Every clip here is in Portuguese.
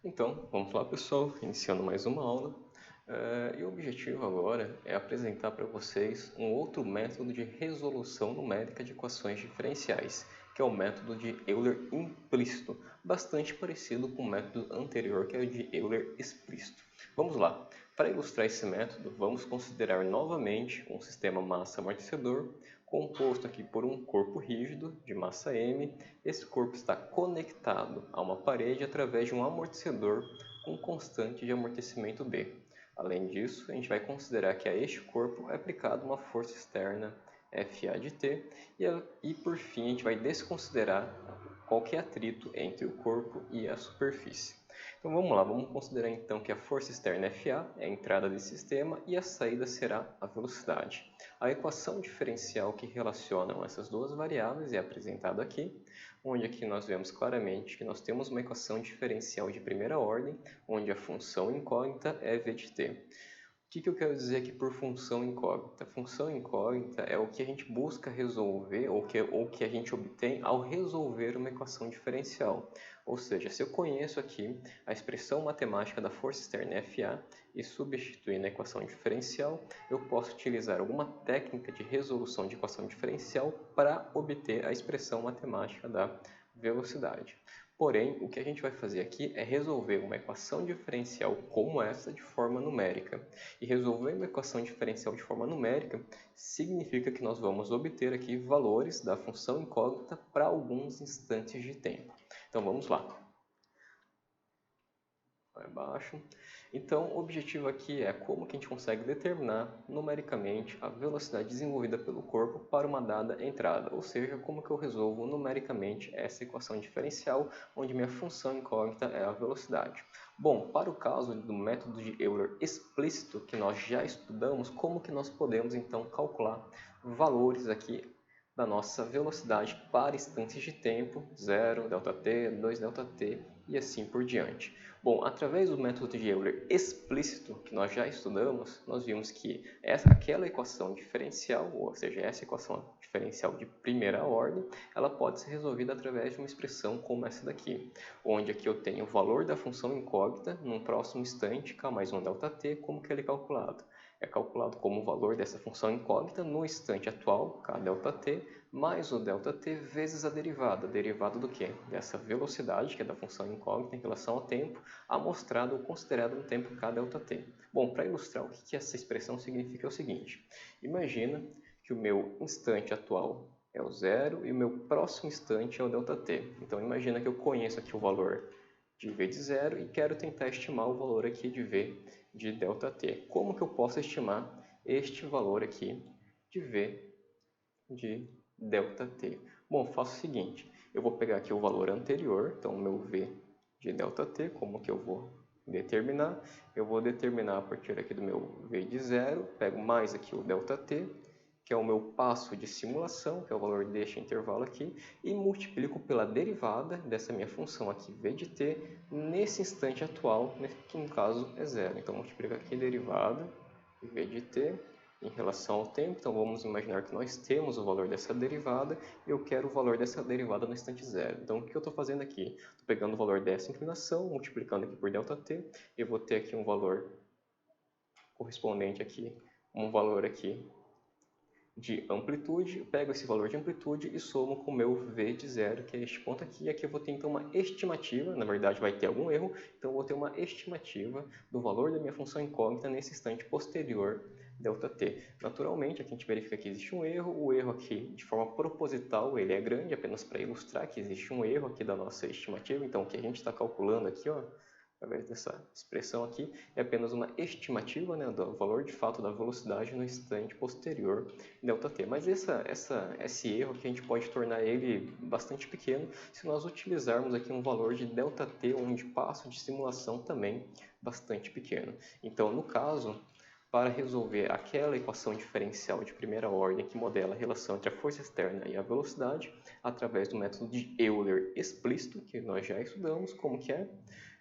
Então, vamos lá pessoal, iniciando mais uma aula. E o objetivo agora é apresentar para vocês um outro método de resolução numérica de equações diferenciais, que é o método de Euler implícito, bastante parecido com o método anterior, que é o de Euler explícito. Vamos lá. Para ilustrar esse método, vamos considerar novamente um sistema massa-amortecedor, composto aqui por um corpo rígido de massa m. Esse corpo está conectado a uma parede através de um amortecedor com constante de amortecimento B. Além disso, a gente vai considerar que a este corpo é aplicada uma força externa Fa de t e por fim a gente vai desconsiderar qualquer atrito entre o corpo e a superfície. Então vamos lá, vamos considerar então que a força externa Fa é a entrada desse sistema e a saída será a velocidade. A equação diferencial que relaciona essas duas variáveis é apresentada aqui, onde aqui nós vemos claramente que nós temos uma equação diferencial de primeira ordem, onde a função incógnita é v de t. O que eu quero dizer aqui por função incógnita? Função incógnita é o que a gente busca resolver ou que a gente obtém ao resolver uma equação diferencial. Ou seja, se eu conheço aqui a expressão matemática da força externa Fa e substituir na equação diferencial, eu posso utilizar alguma técnica de resolução de equação diferencial para obter a expressão matemática da velocidade. Porém, o que a gente vai fazer aqui é resolver uma equação diferencial como essa de forma numérica. E resolver uma equação diferencial de forma numérica significa que nós vamos obter aqui valores da função incógnita para alguns instantes de tempo. Então vamos lá. Vai abaixo. Então, o objetivo aqui é como que a gente consegue determinar numericamente a velocidade desenvolvida pelo corpo para uma dada entrada, ou seja, como que eu resolvo numericamente essa equação diferencial, onde minha função incógnita é a velocidade. Bom, para o caso do método de Euler explícito, que nós já estudamos, como que nós podemos então calcular valores aqui da nossa velocidade para instantes de tempo, 0, ΔT, 2 ΔT e assim por diante. Bom, através do método de Euler explícito que nós já estudamos, nós vimos que aquela equação diferencial, ou seja, essa equação diferencial de primeira ordem, ela pode ser resolvida através de uma expressão como essa daqui, onde aqui eu tenho o valor da função incógnita num próximo instante, k mais 1 ΔT, como que ele é calculado? É calculado como o valor dessa função incógnita no instante atual, k ΔT, mais o ΔT vezes a derivada do quê? Dessa velocidade, que é da função incógnita em relação ao tempo, amostrado ou considerado no tempo k ΔT. Bom, para ilustrar o que essa expressão significa é o seguinte, imagina que o meu instante atual é o zero e o meu próximo instante é o ΔT. Então imagina que eu conheço aqui o valor de V de zero e quero tentar estimar o valor aqui de V de ΔT. Como que eu posso estimar este valor aqui de V de ΔT? Bom, faço o seguinte, eu vou pegar aqui o valor anterior, então o meu V de ΔT, como que eu vou determinar? Eu vou determinar a partir aqui do meu V de zero, pego mais aqui o ΔT, que é o meu passo de simulação, que é o valor deste intervalo aqui, e multiplico pela derivada dessa minha função aqui, v de t, nesse instante atual, que no caso é zero. Então, multiplico aqui a derivada de v de t em relação ao tempo. Então, vamos imaginar que nós temos o valor dessa derivada e eu quero o valor dessa derivada no instante zero. Então, o que eu estou fazendo aqui? Estou pegando o valor dessa inclinação, multiplicando aqui por ΔT, eu vou ter aqui um valor correspondente aqui, um valor aqui de amplitude, eu pego esse valor de amplitude e somo com o meu V de zero, que é este ponto aqui, e aqui eu vou ter então uma estimativa, na verdade vai ter algum erro, então eu vou ter uma estimativa do valor da minha função incógnita nesse instante posterior ΔT. Naturalmente, aqui a gente verifica que existe um erro, o erro aqui de forma proposital ele é grande, apenas para ilustrar que existe um erro aqui da nossa estimativa, então o que a gente está calculando aqui, ó, através dessa expressão aqui, é apenas uma estimativa, né, do valor de fato da velocidade no instante posterior ΔT. Mas esse erro aqui a gente pode tornar ele bastante pequeno se nós utilizarmos aqui um valor de ΔT, onde passo de simulação também bastante pequeno. Então, no caso, para resolver aquela equação diferencial de primeira ordem que modela a relação entre a força externa e a velocidade, através do método de Euler explícito, que nós já estudamos, como que é?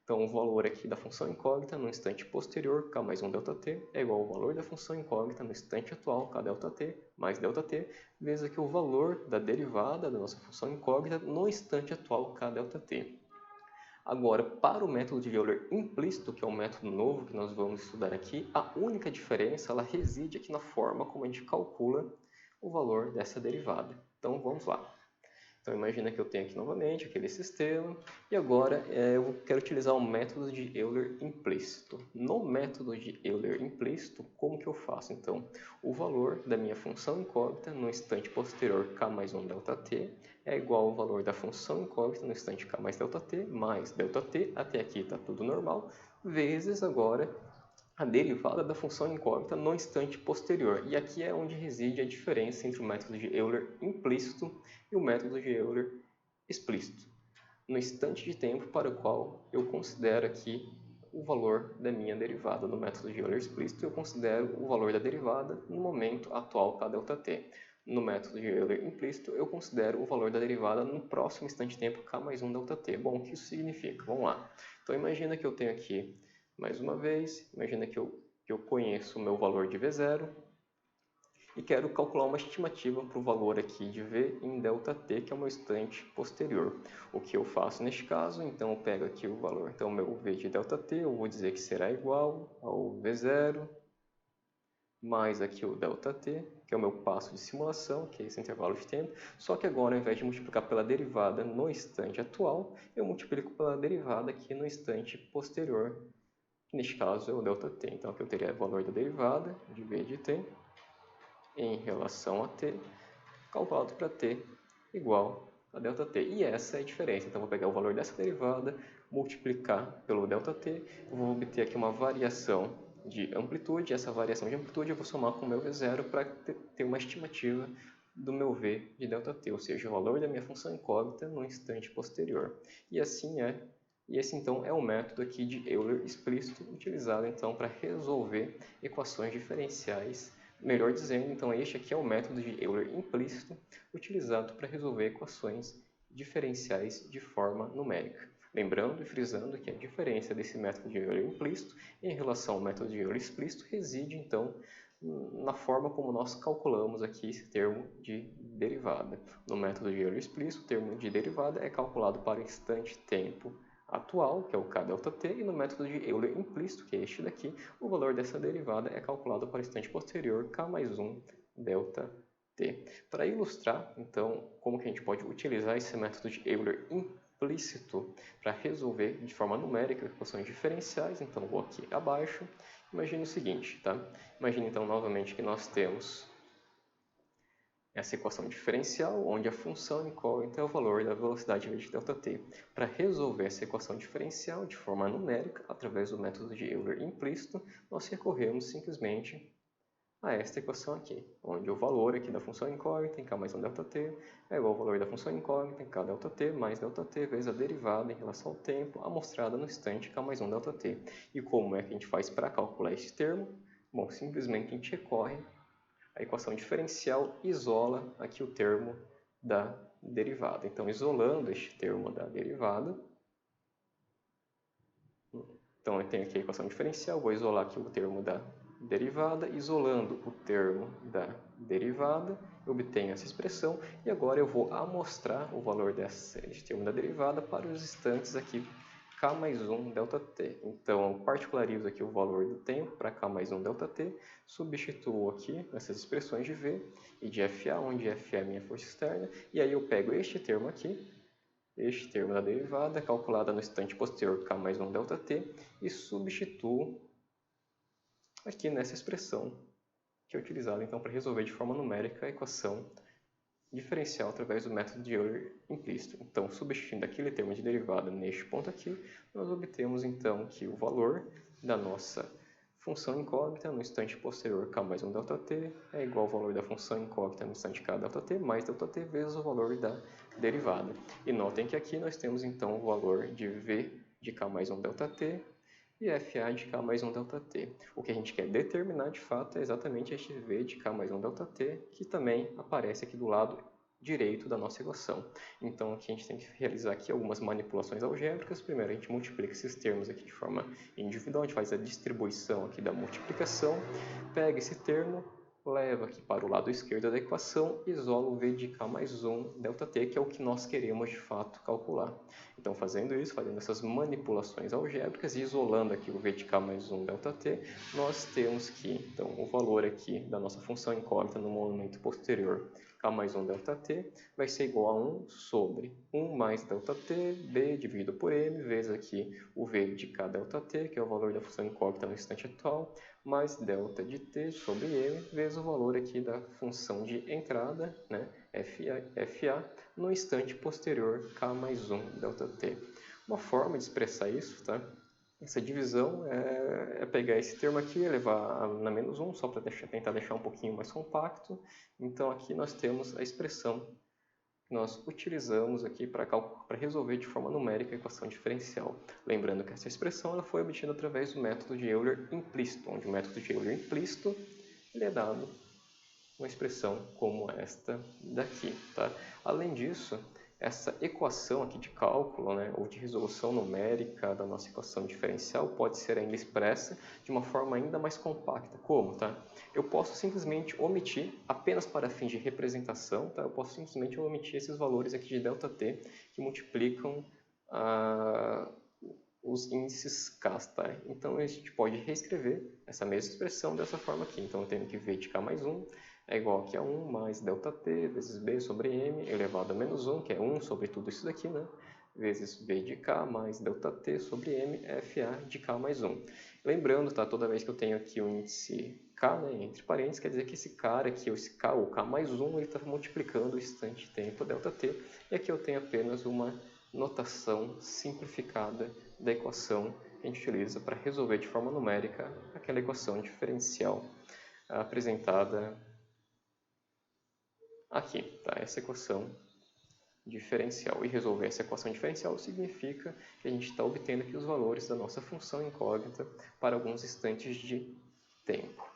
Então, o valor aqui da função incógnita no instante posterior, k mais 1 ΔT, é igual ao valor da função incógnita no instante atual, k ΔT, mais ΔT, vezes aqui o valor da derivada da nossa função incógnita no instante atual, k ΔT. Agora, para o método de Euler implícito, que é um método novo que nós vamos estudar aqui, a única diferença ela reside aqui na forma como a gente calcula o valor dessa derivada. Então, vamos lá. Então, imagina que eu tenho aqui novamente aquele sistema e agora eu quero utilizar o método de Euler implícito. No método de Euler implícito, como que eu faço? Então, o valor da minha função incógnita no instante posterior k mais 1 ΔT é igual ao valor da função incógnita no instante k mais ΔT, até aqui está tudo normal, vezes agora a derivada da função incógnita no instante posterior. E aqui é onde reside a diferença entre o método de Euler implícito e o método de Euler explícito. No instante de tempo para o qual eu considero aqui o valor da minha derivada. No método de Euler explícito, eu considero o valor da derivada no momento atual kΔt. No método de Euler implícito, eu considero o valor da derivada no próximo instante de tempo k mais 1 ΔT. Bom, o que isso significa? Vamos lá. Então, imagina que eu tenho aqui mais uma vez, imagina que eu conheço o meu valor de V0 e quero calcular uma estimativa para o valor aqui de V em ΔT, que é o meu instante posterior. O que eu faço neste caso? Então, eu pego aqui o valor, então, meu V de ΔT, eu vou dizer que será igual ao V0 mais aqui o ΔT, que é o meu passo de simulação, que é esse intervalo de tempo, só que agora, ao invés de multiplicar pela derivada no instante atual, eu multiplico pela derivada aqui no instante posterior, que neste caso é o ΔT. Então, aqui eu teria o valor da derivada de V de t em relação a t, calculado para t igual a ΔT. E essa é a diferença. Então, eu vou pegar o valor dessa derivada, multiplicar pelo ΔT, eu vou obter aqui uma variação de amplitude. Essa variação de amplitude eu vou somar com o meu V0 para ter uma estimativa do meu V de ΔT, ou seja, o valor da minha função incógnita no instante posterior. E assim é. E esse, então, é o método aqui de Euler explícito, utilizado, então, para resolver equações diferenciais. Melhor dizendo, então, este aqui é o método de Euler implícito, utilizado para resolver equações diferenciais de forma numérica. Lembrando e frisando que a diferença desse método de Euler implícito em relação ao método de Euler explícito reside, então, na forma como nós calculamos aqui esse termo de derivada. No método de Euler explícito, o termo de derivada é calculado para o instante-tempo atual, que é o kΔt, e no método de Euler implícito, que é este daqui, o valor dessa derivada é calculado para o instante posterior, k mais 1 ΔT. Para ilustrar, então, como que a gente pode utilizar esse método de Euler implícito para resolver de forma numérica equações diferenciais, então vou aqui abaixo. Imagine o seguinte, tá? Imagine então novamente que nós temos essa equação diferencial, onde a função incógnita é o valor da velocidade v de ΔT. Para resolver essa equação diferencial de forma numérica, através do método de Euler implícito, nós recorremos simplesmente a esta equação aqui, onde o valor aqui da função incógnita em k mais 1 ΔT é igual ao valor da função incógnita em k ΔT mais ΔT vezes a derivada em relação ao tempo amostrada no instante k mais 1 ΔT. E como é que a gente faz para calcular esse termo? Bom, simplesmente a gente recorre à equação diferencial, isola aqui o termo da derivada. Então, isolando este termo da derivada, então eu tenho aqui a equação diferencial, vou isolar aqui o termo da derivada, isolando o termo da derivada, eu obtenho essa expressão e agora eu vou amostrar o valor desse termo da derivada para os instantes aqui k mais 1 ΔT. Então, eu particularizo aqui o valor do tempo para k mais 1 ΔT, substituo aqui nessas expressões de V e de FA, onde FA é a minha força externa, e aí eu pego este termo aqui, este termo da derivada, calculada no instante posterior k mais 1 ΔT, e substituo aqui nessa expressão que é utilizada então para resolver de forma numérica a equação diferencial através do método de Euler implícito. Então, substituindo aquele termo de derivada neste ponto aqui, nós obtemos então que o valor da nossa função incógnita no instante posterior k mais 1 ΔT é igual ao valor da função incógnita no instante k ΔT mais ΔT vezes o valor da derivada. E notem que aqui nós temos então o valor de V de k mais 1 ΔT e FA de k mais 1 ΔT. O que a gente quer determinar de fato é exatamente este V de k mais 1 ΔT, que também aparece aqui do lado direito da nossa equação. Então aqui a gente tem que realizar aqui algumas manipulações algébricas. Primeiro a gente multiplica esses termos aqui de forma individual, a gente faz a distribuição aqui da multiplicação, pega esse termo, leva aqui para o lado esquerdo da equação, isola o v de k mais 1 ΔT, que é o que nós queremos de fato calcular. Então, fazendo isso, fazendo essas manipulações algébricas e isolando aqui o v de k mais 1 ΔT, nós temos que, então, o valor aqui da nossa função incógnita no momento posterior, k mais 1 ΔT, vai ser igual a 1 sobre 1 mais ΔT, b dividido por m, vezes aqui o v de k ΔT, que é o valor da função incógnita no instante atual, mais delta de t sobre m, vezes o valor aqui da função de entrada, né, FA, no instante posterior, k mais 1 ΔT. Uma forma de expressar isso, tá? Essa divisão é pegar esse termo aqui e levar na menos 1, só para tentar deixar um pouquinho mais compacto. Então, aqui nós temos a expressão que nós utilizamos aqui para resolver de forma numérica a equação diferencial. Lembrando que essa expressão ela foi obtida através do método de Euler implícito, onde o método de Euler implícito ele é dado uma expressão como esta daqui. Tá? Além disso, essa equação aqui de cálculo, né, ou de resolução numérica da nossa equação diferencial pode ser ainda expressa de uma forma ainda mais compacta. Como? Tá? Eu posso simplesmente omitir, apenas para fins de representação, tá? Eu posso simplesmente omitir esses valores aqui de ΔT que multiplicam os índices k. Tá? Então, a gente pode reescrever essa mesma expressão dessa forma aqui. Então, eu tenho que v de k mais 1 é igual aqui a 1 mais ΔT vezes b sobre m elevado a menos 1, que é 1 sobre tudo isso daqui, né? Vezes v de k mais ΔT sobre m FA de k mais 1. Lembrando, tá? Toda vez que eu tenho aqui o índice k, né, entre parênteses, quer dizer que esse cara aqui, esse k, ou k mais 1, ele está multiplicando o instante tempo ΔT. E aqui eu tenho apenas uma notação simplificada da equação que a gente utiliza para resolver de forma numérica aquela equação diferencial apresentada aqui, tá? Essa equação diferencial. E resolver essa equação diferencial significa que a gente está obtendo aqui os valores da nossa função incógnita para alguns instantes de tempo.